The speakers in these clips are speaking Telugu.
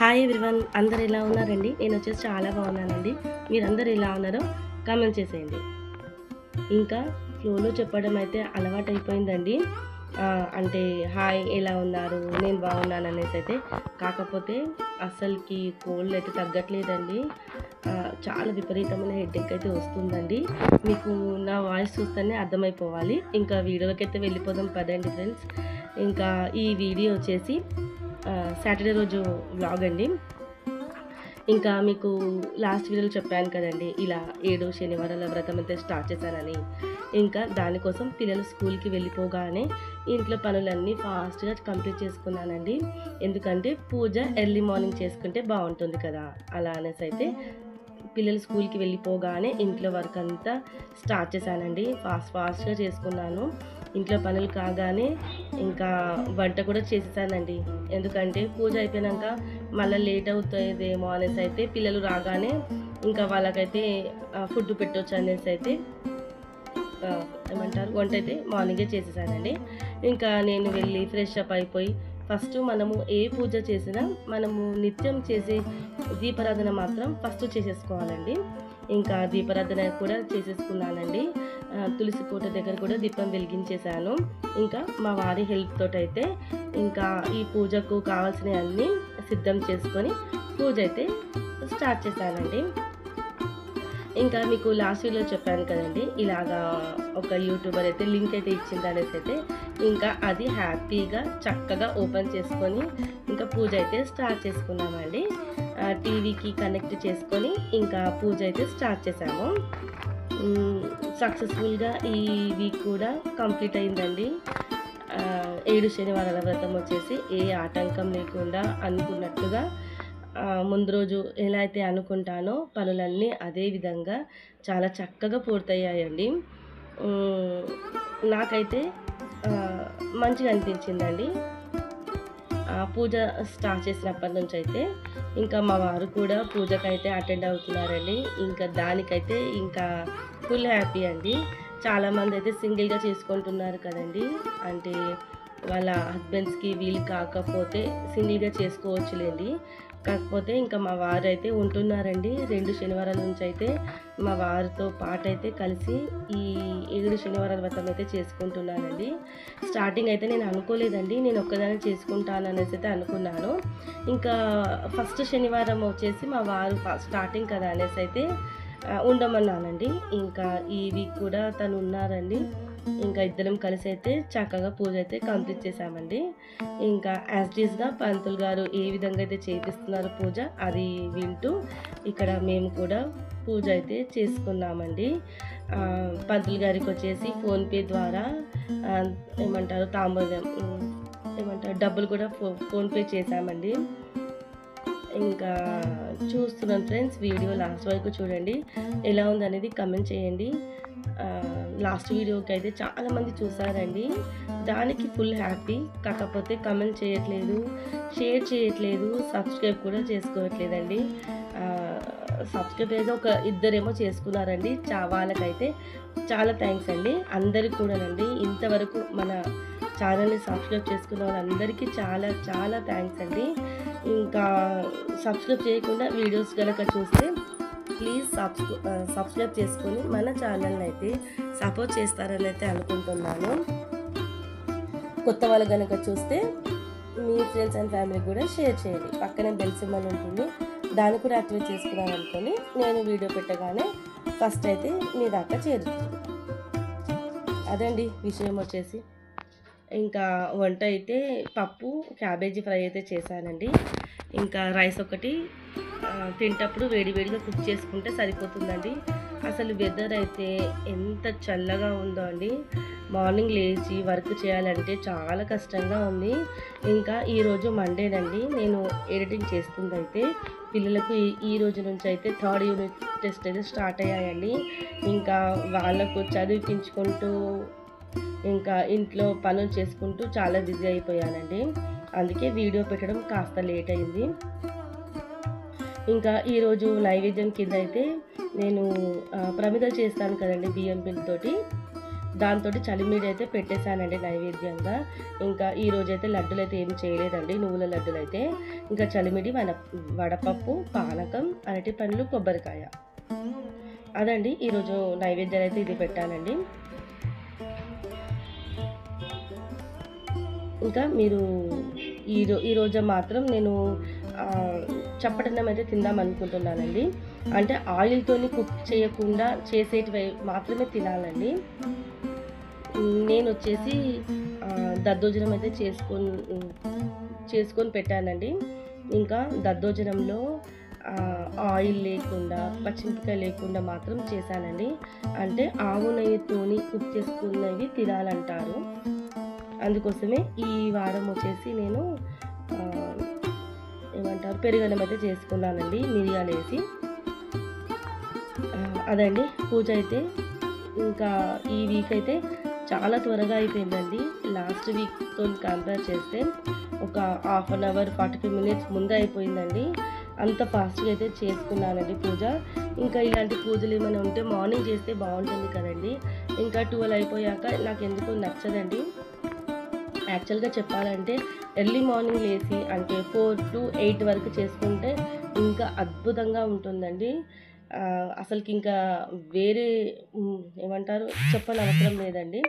హాయ్ ఎవ్రీవన్, అందరు ఎలా ఉన్నారండి? నేను వచ్చేసి చాలా బాగున్నానండి. మీరందరూ ఎలా ఉన్నారో కామెంట్ చేసేయండి. ఇంకా ఫ్లోలో చెప్పడం అయితే అలవాటైపోయిందండి. అంటే హాయ్ ఎలా ఉన్నారు, నేను బాగున్నాను అనేసి అయితే. కాకపోతే అసలుకి కోల్డ్ అయితే తగ్గట్లేదండి. చాలా విపరీతమైన హెడేక్ అయితే వస్తుందండి. మీకు నా వాయిస్ చూస్తేనే అర్థమైపోవాలి. ఇంకా వీడియోలోకి అయితే వెళ్ళిపోదాం పదండి ఫ్రెండ్స్. ఇంకా ఈ వీడియో వచ్చేసి సాటర్డే రోజు వ్లాగ్ అండి. ఇంకా మీకు లాస్ట్ వీడియోలో చెప్పాను కదండి, ఇలా 7 శనివారాల వ్రతం అయితే స్టార్ట్ చేశానని. ఇంకా దానికోసం పిల్లలు స్కూల్కి వెళ్ళిపోగానే ఇంట్లో పనులన్నీ ఫాస్ట్గా కంప్లీట్ చేసుకున్నానండి. ఎందుకంటే పూజ ఎర్లీ మార్నింగ్ చేసుకుంటే బాగుంటుంది కదా, అలా అనేసి అయితే పిల్లలు స్కూల్కి వెళ్ళిపోగానే ఇంట్లో వర్క్ అంతా స్టార్ట్ చేశానండి. ఫాస్ట్గా చేసుకున్నాను. ఇంట్లో పనులు కాగానే ఇంకా వంట కూడా చేసేసానండి. ఎందుకంటే పూజ అయిపోయాక మళ్ళీ లేట్ అవుతుందేమో అనేసి అయితే పిల్లలు రాగానే ఇంకా వాళ్ళకైతే ఫుడ్ పెట్టవచ్చు అనేసి అయితే ఏమంటారు వంట అయితే మార్నింగే చేసేసానండి. ఇంకా నేను వెళ్ళి ఫ్రెష్ అప్ అయిపోయి ఫస్ట్ మనము ఏ పూజ చేసినా మనము నిత్యం చేసే దీపారాధన మాత్రం ఫస్ట్ చేసేసుకోవాలండి. ఇంకా దీపారాధన కూడా చేసేసుకున్నానండి. తులసి కోట దగ్గర కూడా దీపం వెలిగించేశాను. ఇంకా మా వారి హెల్ప్ తోటి అయితే ఇంకా ఈ పూజకు కావాల్సినవి అన్నీ సిద్ధం చేసుకొని పూజ అయితే స్టార్ట్ చేశానండి. ఇంకా మీకు లాస్ట్ వీడియోలో చెప్పాను కదండి, ఇలాగా ఒక యూట్యూబర్ అయితే లింక్ అయితే ఇచ్చింది అనేసి అయితే ఇంకా అది హ్యాపీగా చక్కగా ఓపెన్ చేసుకొని ఇంకా పూజ అయితే స్టార్ట్ చేసుకున్నామండి. టీవీకి కనెక్ట్ చేసుకొని ఇంకా పూజ అయితే స్టార్ట్ చేసాము. సక్సెస్ఫుల్గా ఈ వీక్ కూడా కంప్లీట్ అయిందండి. 7 శనివారాల వ్రతం వచ్చేసి ఏ ఆటంకం లేకుండా అనుకున్నట్టుగా ముందు రోజు ఎలా అయితే అనుకుంటానో పనులన్నీ అదే విధంగా చాలా చక్కగా పూర్తయ్యాయండి. నాకైతే మంచిగా అనిపించిందండి పూజ స్టార్ట్ చేసినప్పటి నుంచి అయితే. ఇంకా మా వారు కూడా పూజకైతే అటెండ్ అవుతున్నారండి. ఇంకా దానికైతే ఇంకా ఫుల్ హ్యాపీ అండి. చాలామంది అయితే సింగిల్గా చేసుకుంటున్నారు కదండి, అంటే వాళ్ళ హస్బెండ్స్కి వీలు కాకపోతే సింగిల్గా చేసుకోవచ్చులేండి. కాకపోతే ఇంకా మా వారు అయితే ఉంటున్నారండి. 2 శనివారాల నుంచి అయితే మా వారితో పాటు అయితే కలిసి ఈ 7 శనివారాల వ్రతం అయితే చేసుకుంటున్నానండి. స్టార్టింగ్ అయితే నేను అనుకోలేదండి, నేను ఒక్కదాన్ని చేసుకుంటాను అనేసి అయితే అనుకున్నాను. ఇంకా ఫస్ట్ శనివారం వచ్చేసి మా వారు స్టార్టింగ్ కదా అనేసి అయితే ఉండమన్నానండి. ఇంకా ఈ వీక్ కూడా తను ఉన్నారండి. ఇంకా ఇద్దరం కలిసి అయితే చక్కగా పూజ అయితే కంప్లీట్ చేసామండి. ఇంకా యాజ్టీస్గా పంతులు గారు ఏ విధంగా అయితే చేపిస్తున్నారు పూజ అది వింటూ ఇక్కడ మేము కూడా పూజ అయితే చేసుకున్నామండి. పంతులు గారికి వచ్చేసి ఫోన్పే ద్వారా ఏమంటారు తాంబూలం డబ్బులు కూడా ఫోన్పే చేసామండి. ఇంకా చూస్తున్నాను ఫ్రెండ్స్, వీడియో లాస్ట్ వరకు చూడండి. ఎలా ఉందనేది కమెంట్ చేయండి. లాస్ట్ వీడియోకి అయితే చాలామంది చూసారండి, దానికి ఫుల్ హ్యాపీ. కాకపోతే కమెంట్ చేయట్లేదు, షేర్ చేయట్లేదు, సబ్స్క్రైబ్ కూడా చేసుకోవట్లేదండి. సబ్స్క్రైబ్ అయితే ఒక ఇద్దరేమో చేసుకున్నారండి. వాళ్ళకైతే చాలా థ్యాంక్స్ అండి. అందరికి కూడానండి, ఇంతవరకు మన ఛానల్ని సబ్స్క్రైబ్ చేసుకున్న వాళ్ళందరికీ చాలా చాలా థ్యాంక్స్ అండి. ఇంకా సబ్స్క్రైబ్ చేయకుండా వీడియోస్ కనుక చూస్తే ప్లీజ్ సబ్స్క్రైబ్ చేసుకొని మన ఛానల్ని అయితే సపోర్ట్ చేస్తారని అయితే అనుకుంటున్నాను. కొత్త వాళ్ళు కనుక చూస్తే మీ ఫ్రెండ్స్ అండ్ ఫ్యామిలీ కూడా షేర్ చేయండి. పక్కనే బెల్ సింబల్ ఉంటుంది, దాన్ని కూడా యాక్టివేట్ చేసుకున్నారనుకొని నేను వీడియో పెట్టగానే ఫస్ట్ అయితే మీ దాకా చేరుతుంది. అదండి విషయం వచ్చేసి. ఇంకా వంట అయితే పప్పు క్యాబేజీ ఫ్రై అయితే చేశానండి. ఇంకా రైస్ ఒకటి తింటప్పుడు వేడివేడిగా కుక్ చేసుకుంటే సరిపోతుందండి. అసలు వెదర్ అయితే ఎంత చల్లగా ఉందో అండి. మార్నింగ్ లేచి వర్క్ చేయాలంటే చాలా కష్టంగా ఉంది. ఇంకా ఈరోజు మండేనండి, నేను ఎడిటింగ్ చేస్తుంది అయితే పిల్లలకు ఈ రోజు నుంచి అయితే 3rd యూనిట్ టెస్ట్ అయితే స్టార్ట్ అయ్యాయండి. ఇంకా వాళ్ళకు చదివించుకుంటూ ఇంకా ఇంట్లో పనులు చేసుకుంటూ చాలా బిజీ అయిపోయానండి. అందుకే వీడియో పెట్టడం కాస్త లేట్ అయింది. ఇంకా ఈరోజు నైవేద్యం కింద అయితే నేను ప్రమిదలు చేస్తాను కదండి బియ్యం పిండితోటి. దాంతో చలిమిడి అయితే పెట్టేశానండి నైవేద్యంగా. ఇంకా ఈరోజైతే లడ్డులైతే ఏం చేయలేదండి, నువ్వుల లడ్డులైతే. ఇంకా చలిమిడి, వడపప్పు, పానకం, అరటి పండ్లు, కొబ్బరికాయ, అదండి ఈరోజు నైవేద్యాలు అయితే ఇది పెట్టానండి. ఇంకా మీరు ఈరోజు మాత్రం నేను చప్పటన్నం అయితే తిందాం అనుకుంటున్నానండి. అంటే ఆయిల్తోని కుక్ చేయకుండా చేసేటివి మాత్రమే తినాలండి. నేను వచ్చేసి దద్దోజనం అయితే చేసుకొని పెట్టానండి. ఇంకా దద్దోజనంలో ఆయిల్ లేకుండా, పచ్చిమిరపకాయ లేకుండా మాత్రం చేశానండి. అంటే ఆవు నెయ్యితోని కుక్ చేసుకున్నవి తినాలంటారు. అందుకోసమే ఈ వారం వచ్చేసి నేను ఏమంటారు పెరుగన్నం అయితే చేసుకున్నానండి, మిరియాలు వేసి. అదండి పూజ అయితే. ఇంకా ఈ వీక్ అయితే చాలా త్వరగా అయిపోయిందండి. లాస్ట్ వీక్తో కంపేర్ చేస్తే ఒక హాఫ్ అన్ అవర్ 45 మినిట్స్ ముందే అయిపోయిందండి. అంత ఫాస్ట్గా అయితే చేసుకున్నానండి పూజ. ఇంకా ఇలాంటి పూజలు ఏమైనా ఉంటే మార్నింగ్ చేస్తే బాగుంటుంది కదండి. ఇంకా 12 అయిపోయాక నాకు ఎందుకో నచ్చదండి. యాక్చువల్గా చెప్పాలంటే ఎర్లీ మార్నింగ్ లేచి అంటే 4 to 8 వరకు చేసుకుంటే ఇంకా అద్భుతంగా ఉంటుందండి. అసలుకి ఇంకా వేరే ఏమంటారు చెప్పని అవసరం లేదండి,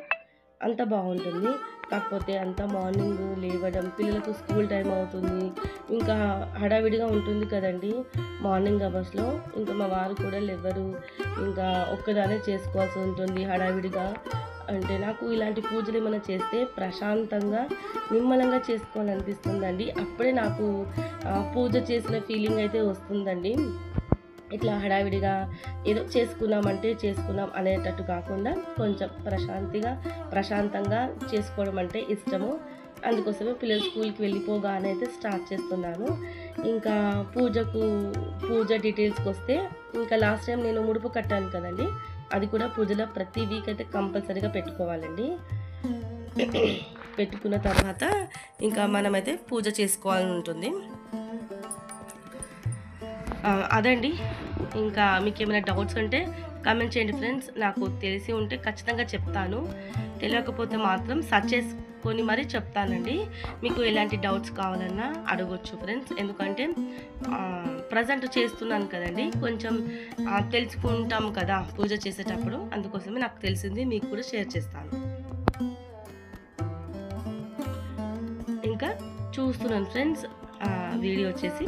అంత బాగుంటుంది. కాకపోతే అంత మార్నింగ్ లేవడం, పిల్లలకు స్కూల్ టైం అవుతుంది, ఇంకా హడావిడిగా ఉంటుంది కదండి మార్నింగ్ అవర్స్లో. ఇంకా మా వారు కూడా లేవరు, ఇంకా ఒక్కదానే చేసుకోవాల్సి ఉంటుంది హడావిడిగా. అంటే నాకు ఇలాంటి పూజలు ఏమైనా చేస్తే ప్రశాంతంగా, నిమ్మలంగా చేసుకోవాలనిపిస్తుందండి. అప్పుడే నాకు పూజ చేసిన ఫీలింగ్ అయితే వస్తుందండి. ఇట్లా హడావిడిగా ఏదో చేసుకున్నామంటే చేసుకున్నాం అనేటట్టు కాకుండా కొంచెం ప్రశాంతంగా చేసుకోవడం అంటే ఇష్టము. అందుకోసమే పిల్లలు స్కూల్కి వెళ్ళిపోగానే అయితే స్టార్ట్ చేస్తున్నాను. ఇంకా పూజ డీటెయిల్స్కి వస్తే, ఇంకా లాస్ట్ టైం నేను ముడుపు కట్టాను కదండి, అది కూడా పూజలో ప్రతి వీక్ అయితే కంపల్సరీగా పెట్టుకోవాలండి. పెట్టుకున్న తర్వాత ఇంకా మనమైతే పూజ చేసుకోవాలని ఉంటుంది. అదండి. ఇంకా మీకు ఏమైనా డౌట్స్ ఉంటే కామెంట్ చేయండి ఫ్రెండ్స్. నాకు తెలిసి ఉంటే ఖచ్చితంగా చెప్తాను, తెలియకపోతే మాత్రం సర్చ్ చేసుకొని మరీ చెప్తానండి. మీకు ఎలాంటి డౌట్స్ కావాలన్నా అడగొచ్చు ఫ్రెండ్స్. ఎందుకంటే ప్రజెంట్ చేస్తున్నాను కదండి, కొంచెం తెలుసుకుంటాం కదా పూజ చేసేటప్పుడు. అందుకోసమే నాకు తెలిసింది మీకు కూడా షేర్ చేస్తాను. ఇంకా చూస్తున్నాను ఫ్రెండ్స్ వీడియో వచ్చేసి.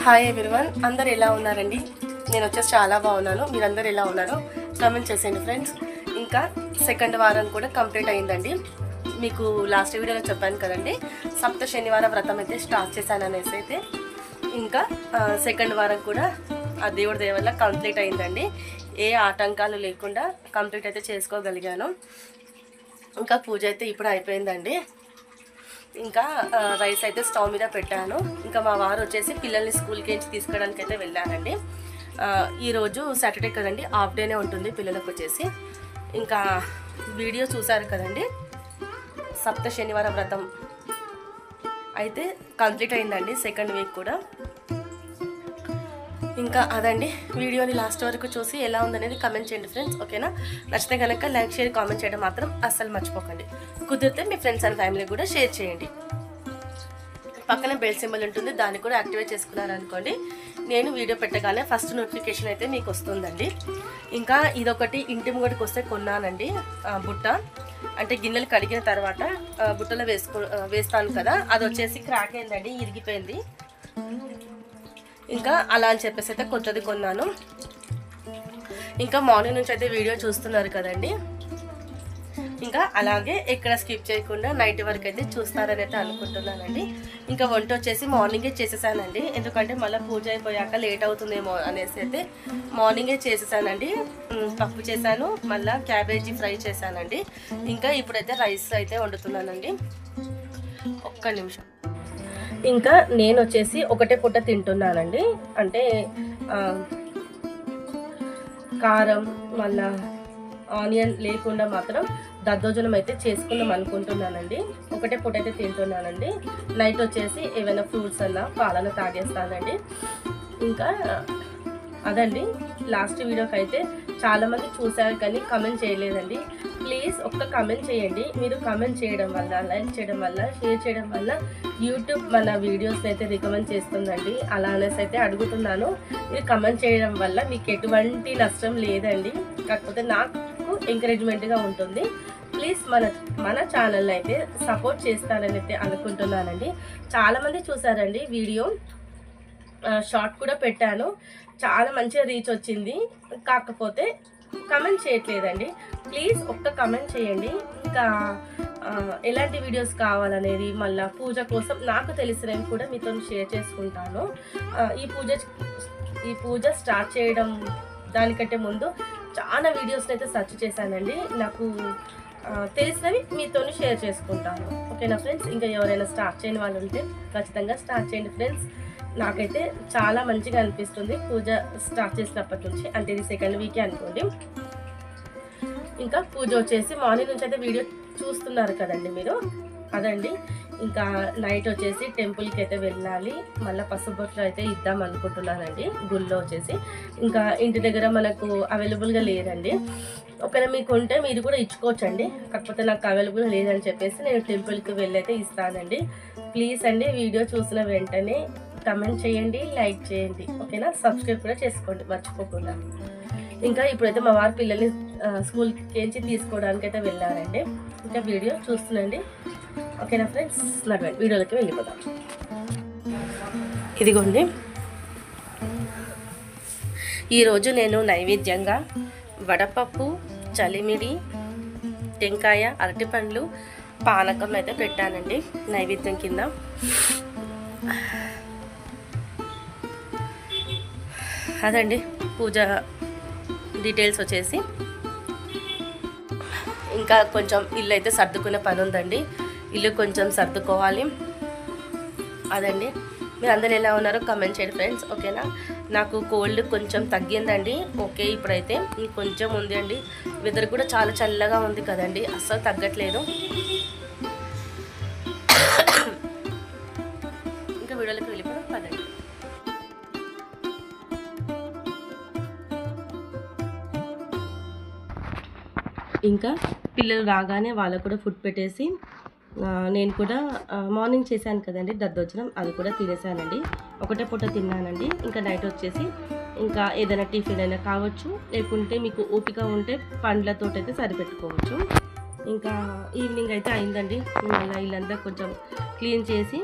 హాయ్ ఎవ్రీవన్, అందరు ఎలా ఉన్నారండి? నేను వచ్చేసి చాలా బాగున్నాను. మీరందరూ ఎలా ఉన్నారో కామెంట్ చేసేయండి ఫ్రెండ్స్. ఇంకా సెకండ్ వారం కూడా కంప్లీట్ అయిందండి. మీకు లాస్ట్ వీడియోలో చెప్పాను కదండి, సప్త శనివార వ్రతం అయితే స్టార్ట్ చేశాను అనేసి అయితే. ఇంకా సెకండ్ వారం కూడా ఆ దేవుడి దయ వల్ల కంప్లీట్ అయిందండి. ఏ ఆటంకాలు లేకుండా కంప్లీట్ అయితే చేసుకోగలిగాను. ఇంకా పూజ అయితే ఇప్పుడు అయిపోయిందండి. ఇంకా రైస్ అయితే స్టవ్ మీద పెట్టాను. ఇంకా మా వారు వచ్చేసి పిల్లల్ని స్కూల్కి తీసుకోవడానికి అయితే వెళ్ళారండి. ఈరోజు సాటర్డే కదండి, హాఫ్ డేనే ఉంటుంది పిల్లలకు వచ్చేసి. ఇంకా వీడియో చూసారు కదండి, సప్త శనివార వ్రతం అయితే కంప్లీట్ అయిందండి, సెకండ్ వీక్ కూడా. ఇంకా అదండి, వీడియోని లాస్ట్ వరకు చూసి ఎలా ఉందనేది కమెంట్ చేయండి ఫ్రెండ్స్, ఓకేనా? నచ్చితే కనుక లైక్, షేర్, కామెంట్ చేయడం మాత్రం అస్సలు మర్చిపోకండి. కుదిరితే మీ ఫ్రెండ్స్ అండ్ ఫ్యామిలీ కూడా షేర్ చేయండి. పక్కన బెల్ సింబల్ ఉంటుంది, దాన్ని కూడా యాక్టివేట్ చేసుకున్నారనుకోండి, నేను వీడియో పెట్టగానే ఫస్ట్ నోటిఫికేషన్ అయితే మీకు వస్తుందండి. ఇంకా ఇదొకటి ఇంటి ముంగడికి వస్తే కొన్నానండి, బుట్ట. అంటే గిన్నెలు కడిగిన తర్వాత బుట్టలో వేస్తాను కదా, అది వచ్చేసి క్రాక్ అయిందండి, ఇరిగిపోయింది. ఇంకా అలా అని చెప్పేసి అయితే కొత్తది కొన్నాను. ఇంకా మార్నింగ్ నుంచి అయితే వీడియో చూస్తున్నారు కదండి. ఇంకా అలాగే ఎక్కడ స్కిప్ చేయకుండా నైట్ వరకు అయితే చూస్తారని అయితే అనుకుంటున్నానండి. ఇంకా వంట వచ్చేసి మార్నింగే చేసేసానండి, ఎందుకంటే మళ్ళీ పూజ అయిపోయాక లేట్ అవుతుందేమో అనేసి అయితే మార్నింగే చేసేసానండి. పప్పు చేశాను, మళ్ళీ క్యాబేజీ ఫ్రై చేశానండి. ఇంకా ఇప్పుడైతే రైస్ అయితే వండుతున్నానండి. ఒక్క నిమిషం. ఇంకా నేను వచ్చేసి ఒకటే పూట తింటున్నానండి. అంటే కారం మళ్ళా ఆనియన్ లేకుండా మాత్రం దద్దోజనం అయితే చేసుకుందాం అనుకుంటున్నానండి. ఒకటే పూట అయితే తింటున్నానండి. నైట్ వచ్చేసి ఏమైనా ఫ్రూట్స్ అన్నా పాలన తాగేస్తానండి. ఇంకా అదండి, లాస్ట్ వీడియోకి అయితే చాలామంది చూసారు కానీ కమెంట్ చేయలేదండి. ప్లీజ్ ఒక్క కమెంట్ చేయండి. మీరు కమెంట్ చేయడం వల్ల, లైక్ చేయడం వల్ల, షేర్ చేయడం వల్ల యూట్యూబ్ మన వీడియోస్ని అయితే రికమెండ్ చేస్తుందండి. అలా అనేసి అయితే అడుగుతున్నాను. మీరు కమెంట్ చేయడం వల్ల మీకు ఎటువంటి నష్టం లేదండి, కాకపోతే నాకు ఎంకరేజ్మెంట్గా ఉంటుంది. ప్లీజ్ మన ఛానల్ని అయితే సపోర్ట్ చేస్తారని అయితే అనుకుంటున్నానండి. చాలామంది చూసారండి వీడియో, షార్ట్ కూడా పెట్టాను, చాలా మంచిగా రీచ్ వచ్చింది. కాకపోతే కమెంట్ చేయట్లేదండి. ప్లీజ్ ఒక్క కమెంట్ చేయండి. ఇంకా ఎలాంటి వీడియోస్ కావాలనేది మళ్ళీ పూజ కోసం నాకు తెలిసినవి కూడా మీతో షేర్ చేసుకుంటాను. ఈ పూజ స్టార్ట్ చేయడం దానికంటే ముందు చాలా వీడియోస్ని అయితే సెర్చ్ చేశానండి. నాకు తెలిసినవి మీతో షేర్ చేసుకుంటాను, ఓకేనా ఫ్రెండ్స్? ఇంకా ఎవరైనా స్టార్ట్ చేయని వాళ్ళు ఉంటే ఖచ్చితంగా స్టార్ట్ చేయండి ఫ్రెండ్స్. నాకైతే చాలా మంచిగా అనిపిస్తుంది పూజ స్టార్ట్ చేసినప్పటి నుంచి. అంటే ఇది సెకండ్ వీకే అనుకోండి. ఇంకా పూజ వచ్చేసి మార్నింగ్ నుంచి అయితే వీడియో చూస్తున్నారు కదండి మీరు, అదండి. ఇంకా నైట్ వచ్చేసి టెంపుల్కి అయితే వెళ్ళాలి, మళ్ళీ పసుబొట్లు అయితే ఇద్దాం అనుకుంటున్నానండి గుళ్ళో వచ్చేసి. ఇంకా ఇంటి దగ్గర మనకు అవైలబుల్గా లేదండి. ఒకవేళ మీకు ఉంటే మీరు కూడా ఇచ్చుకోవచ్చండి, కాకపోతే నాకు అవైలబుల్ లేదని చెప్పేసి నేను టెంపుల్కి వెళ్ళి అయితే ఇస్తానండి. ప్లీజ్ అండి, వీడియో చూసిన వెంటనే కమెంట్ చేయండి, లైక్ చేయండి, ఓకేనా? సబ్స్క్రైబ్ కూడా చేసుకోండి మర్చిపోకుండా. ఇంకా ఇప్పుడైతే మా వారి పిల్లల్ని స్కూల్కి తీసుకోవడానికి అయితే వెళ్ళారండి. ఇంకా వీడియో చూస్తుందండి, ఓకేనా ఫ్రెండ్స్? నడవండి వీడియోలోకి వెళ్ళిపోతాం. ఇదిగోండి, ఈరోజు నేను నైవేద్యంగా వడపప్పు, చలిమిడి, టెంకాయ, అరటిపండ్లు, పానకం అయితే పెట్టానండి నైవేద్యం కింద. అదండి పూజ డీటెయిల్స్ వచ్చేసి. ఇంకా కొంచెం ఇల్లు అయితే సర్దుకునే పని ఉందండి, ఇల్లు కొంచెం సర్దుకోవాలి. అదండి, మీరు అందరు ఎలా ఉన్నారో కమెంట్ చేయండి ఫ్రెండ్స్, ఓకేనా? నాకు కోల్డ్ కొంచెం తగ్గిందండి, ఓకే. ఇప్పుడైతే కొంచెం ఉంది అండి. వెదర్ కూడా చాలా చల్లగా ఉంది కదండి, అస్సలు తగ్గట్లేదు. ఇంకా వీడియోలోకి వెళ్ళిపోవడం పదండి. ఇంకా పిల్లలు రాగానే వాళ్ళకు కూడా ఫుడ్ పెట్టేసి నేను కూడా మార్నింగ్ చేశాను కదండి దద్దోజనం, అది కూడా తినేసానండి. ఒకటే పూట తిన్నానండి. ఇంకా నైట్ వచ్చేసి ఇంకా ఏదైనా టిఫిన్ అయినా కావచ్చు, లేకుంటే మీకు ఓపిక ఉంటే పండ్లతో అయితే సరిపెట్టుకోవచ్చు. ఇంకా ఈవినింగ్ అయితే అయిందండి. మళ్ళీ ఇల్లంతా కొంచెం క్లీన్ చేసి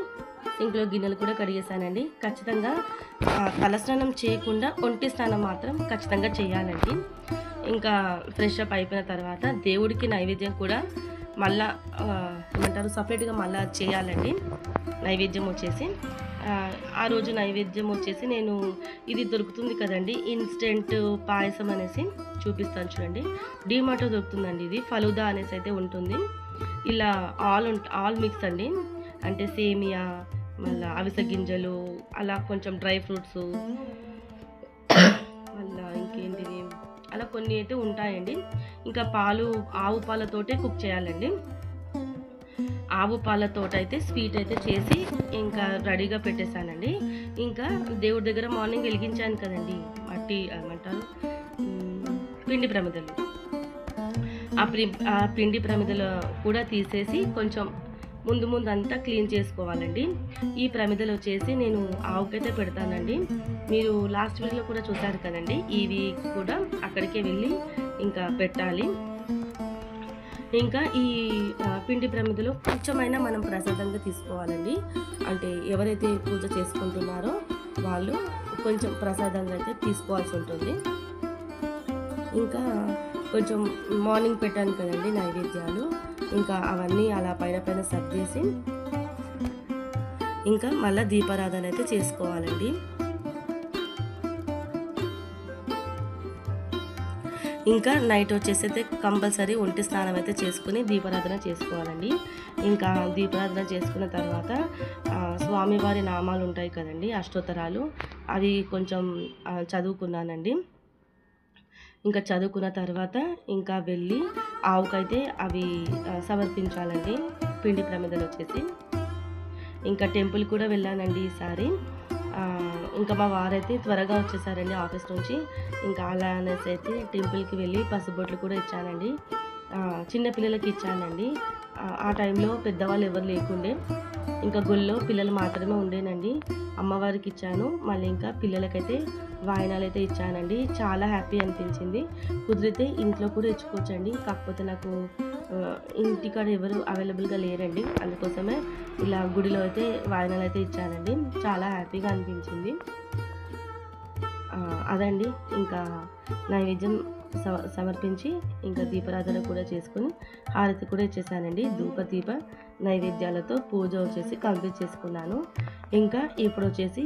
సింక్లో గిన్నెలు కూడా కడిగేసానండి. ఖచ్చితంగా తలస్నానం చేయకుండా ఒంటి స్నానం మాత్రం ఖచ్చితంగా చేయాలండి. ఇంకా ఫ్రెష్ అప్ అయిపోయిన తర్వాత దేవుడికి నైవేద్యం కూడా మళ్ళా ఏమంటారు సపరేట్గా మళ్ళీ చేయాలండి. నైవేద్యం వచ్చేసి ఆ రోజు నైవేద్యం వచ్చేసి నేను ఇది దొరుకుతుంది కదండి, ఇన్స్టెంట్ పాయసం అనేసి చూపిస్తాను చూడండి. డీమార్ట్లో దొరుకుతుందండి. ఇది ఫలూదా అనేసి అయితే ఉంటుంది. ఇలా ఆల్ మిక్స్ అండి. అంటే సేమియా, మళ్ళీ అవిసె గింజలు, అలా కొంచెం డ్రై ఫ్రూట్స్, మళ్ళీ ఇంకేంటివి అలా కొన్ని అయితే ఉంటాయండి. ఇంకా ఆవు పాలతోటే కుక్ చేయాలండి. ఆవు పాలతో అయితే స్వీట్ అయితే చేసి ఇంకా రెడీగా పెట్టేశానండి. ఇంకా దేవుడి దగ్గర మార్నింగ్ వెలిగించాను కదండి మట్టి ఏమంటారు పిండి ప్రమిదలు. ఆ పిండి ప్రమిదలు కూడా తీసేసి కొంచెం ముందు అంతా క్లీన్ చేసుకోవాలండి. ఈ ప్రమిదలు వచ్చేసి నేను ఆవుకైతే పెడతానండి. మీరు లాస్ట్ వీక్లో కూడా చూసారు కదండి. ఈ వీక్ కూడా అక్కడికే వెళ్ళి ఇంకా పెట్టాలి. ఇంకా ఈ పిండి ప్రమిదలో కొంచెమైనా మనం ప్రసాదంగా తీసుకోవాలండి. అంటే ఎవరైతే పూజ చేసుకుంటున్నారో వాళ్ళు కొంచెం ప్రసాదంగా అయితే తీసుకోవాల్సి ఉంటుంది. ఇంకా కొంచెం మార్నింగ్ పెట్టాను కదండి నైవేద్యాలు, ఇంకా అవన్నీ అలా పైన సర్దేసి ఇంకా మళ్ళీ దీపారాధన అయితే చేసుకోవాలండి. ఇంకా నైట్ వచ్చేసి అయితే కంపల్సరీ ఒంటి స్నానం అయితే చేసుకుని దీపారాధన చేసుకోవాలండి. ఇంకా దీపారాధన చేసుకున్న తర్వాత స్వామివారి నామాలు ఉంటాయి కదండి, అష్టోత్తరాలు, అవి కొంచెం చదువుకున్నానండి. ఇంకా చదువుకున్న తర్వాత ఇంకా వెళ్ళి ఆవుకైతే అవి సమర్పించాలండి పిండి ప్రమిదలు వచ్చేసి. ఇంకా టెంపుల్ కూడా వెళ్ళానండి ఈసారి. ఇంకా మా వారైతే త్వరగా వచ్చేసారండి ఆఫీస్ నుంచి. ఇంకా అలా అనేసి అయితే టెంపుల్కి వెళ్ళి పసుబొట్లు కూడా ఇచ్చానండి. చిన్నపిల్లలకి ఇచ్చానండి. ఆ టైంలో పెద్దవాళ్ళు ఎవరు లేకుండే, ఇంకా గుళ్ళో పిల్లలు మాత్రమే ఉండేనండి. అమ్మవారికి ఇచ్చాను, మళ్ళీ ఇంకా పిల్లలకైతే వాయినాలు అయితే ఇచ్చానండి. చాలా హ్యాపీ అనిపించింది. కుదిరితే ఇంట్లో కూడా ఇచ్చుకోవచ్చండి. కాకపోతే నాకు ఇంటికాడ ఎవరు అవైలబుల్గా లేరండి, అందుకోసమే ఇలా గుడిలో అయితే వాయినాలు అయితే ఇచ్చానండి. చాలా హ్యాపీగా అనిపించింది. అదండి, ఇంకా నైవేద్యం సమర్పించి ఇంకా దీపారాధన కూడా చేసుకుని హారతి కూడా ఇచ్చేసానండి. దీప నైవేద్యాలతో పూజ వచ్చేసి కంప్లీట్ చేసుకున్నాను. ఇంకా ఇప్పుడు వచ్చేసి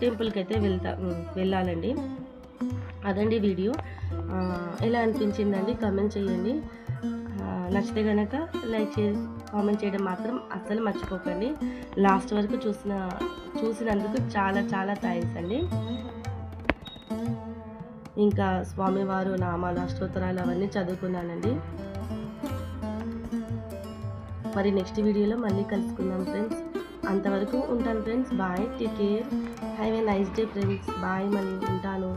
టెంపుల్కి అయితే వెళ్ళాలండి. అదండి వీడియో. ఎలా అనిపించిందండి కామెంట్ చేయండి. నచ్చితే కనుక లైక్ చేసి కామెంట్ చేయడం మాత్రం అస్సలు మర్చిపోకండి. లాస్ట్ వరకు చూసినందుకు చాలా చాలా థ్యాంక్స్ అండి. ఇంకా స్వామివారు నామాలు, అష్టోత్తరాలు అవన్నీ చదువుకున్నానండి. మరి నెక్స్ట్ వీడియోలో మళ్ళీ కలుసుకుందాం ఫ్రెండ్స్. అంతవరకు ఉంటాను friends. Bye, take care, have a nice day friends. Bye, మళ్ళీ ఉంటాను.